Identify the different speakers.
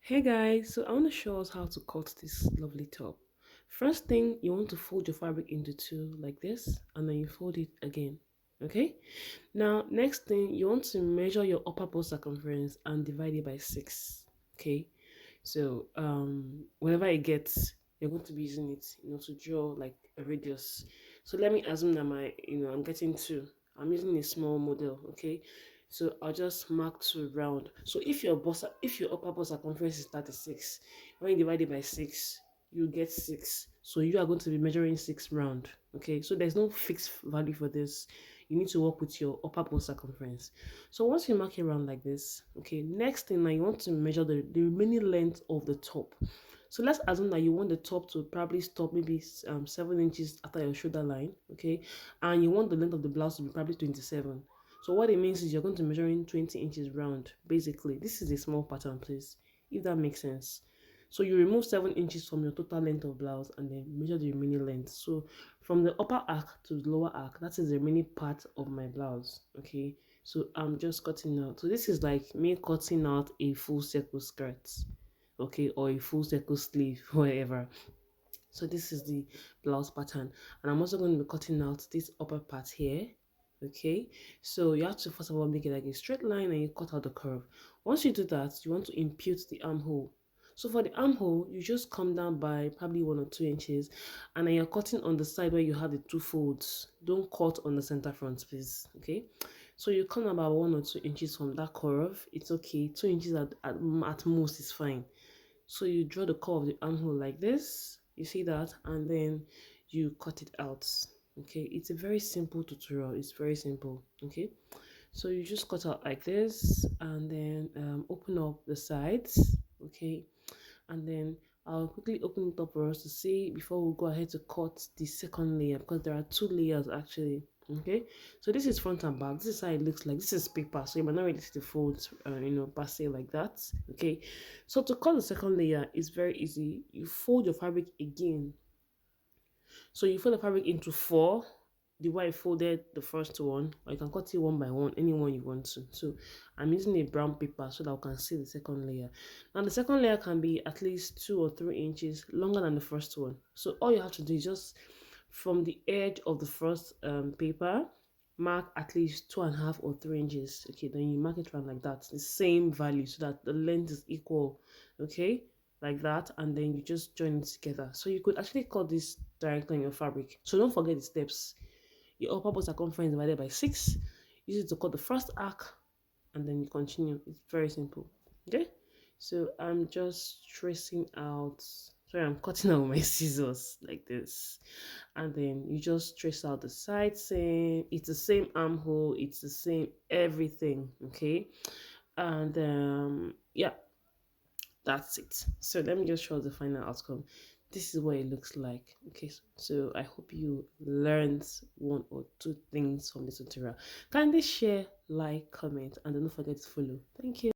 Speaker 1: Hey guys, so I want to show us how to cut this lovely top. First thing, you want to fold your fabric into two like this, and then you fold it again. Okay? Now, next thing, you want to measure your upper bust circumference and divide it by 6. Okay? So, whenever it gets, you're going to be using it, to draw like a radius. So let me assume that I'm getting 2. I'm using a small model, okay? So I'll just mark 2 round. So if your upper bust circumference is 36, when you divide it by 6, you get 6. So you are going to be measuring 6 round, okay? So there's no fixed value for this. You need to work with your upper bust circumference. So once you mark it around like this, okay, next thing now you want to measure the remaining length of the top. So let's assume that you want the top to probably stop maybe 7 inches after your shoulder line, okay, and you want the length of the blouse to be probably 27. So what it means is you're going to measure in 20 inches round. Basically, this is a small pattern, please, if that makes sense. So you remove 7 inches from your total length of blouse and then measure the remaining length. So from the upper arc to the lower arc, that is the remaining part of my blouse, okay? So I'm just cutting out. So this is like me cutting out a full circle skirt, okay, or a full circle sleeve, whatever. So this is the blouse pattern, and I'm also going to be cutting out this upper part here. Okay, so you have to first of all make it like a straight line and you cut out the curve. Once you do that, you want to impute the armhole. So for the armhole, you just come down by probably 1 or 2 inches, and then you're cutting on the side where you have the two folds. Don't cut on the center front, please. Okay, so you come about 1 or 2 inches from that curve. It's okay, 2 inches at most is fine. So you draw the curve of the armhole like this, you see that, and then you cut it out. Okay, it's a very simple tutorial. It's very simple. Okay, so you just cut out like this, and then open up the sides. Okay, and then I'll quickly open it up for us to see before we go ahead to cut the second layer, because there are 2 layers actually. Okay, so this is front and back. This is how it looks like. This is paper, so you might not really see the folds per se like that. Okay, so to cut the second layer is very easy. You fold your fabric again. So you fold the fabric into 4, the way I folded the first one, or you can cut it one by one, any one you want to. So I'm using a brown paper so that we can see the second layer. Now the second layer can be at least 2 or 3 inches longer than the first one. So all you have to do is just from the edge of the first paper, mark at least 2.5 or 3 inches. Okay, then you mark it around like that, the same value, so that the length is equal. Okay, like that, and then you just join it together. So you could actually cut this directly on your fabric. So don't forget the steps. Your upper bust circumference divided by 6. Use it to cut the first arc, and then you continue. It's very simple. Okay, so I'm just tracing out. Sorry, I'm cutting out with my scissors like this, and then you just trace out the side seam. It's the same armhole. It's the same everything. Okay, and yeah, that's it. So let me just show the final outcome. This is what it looks like. Okay, so I hope you learned 1 or 2 things from this tutorial. Kindly share, like, comment, and don't forget to follow. Thank you.